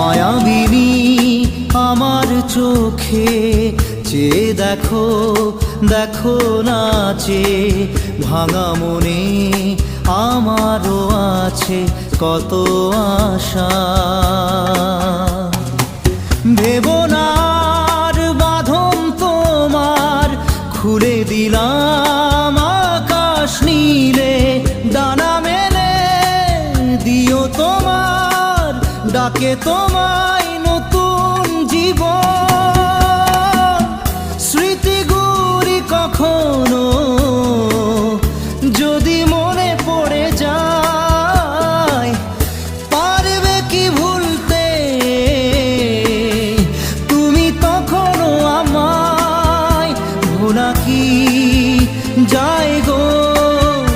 মায়াবিনী আমার চোখে চেয়ে দেখো, দেখো নাচে ভাঙা মনে আমারও আছে কত আশা। ভেবনার বাঁধন তোমার খুলে দিলাম আকাশ নীলে, ডানা মেলে দিও তোমার ডাকে তোমায় নতুন জীবন। স্মৃতিগুলি কখনো যদি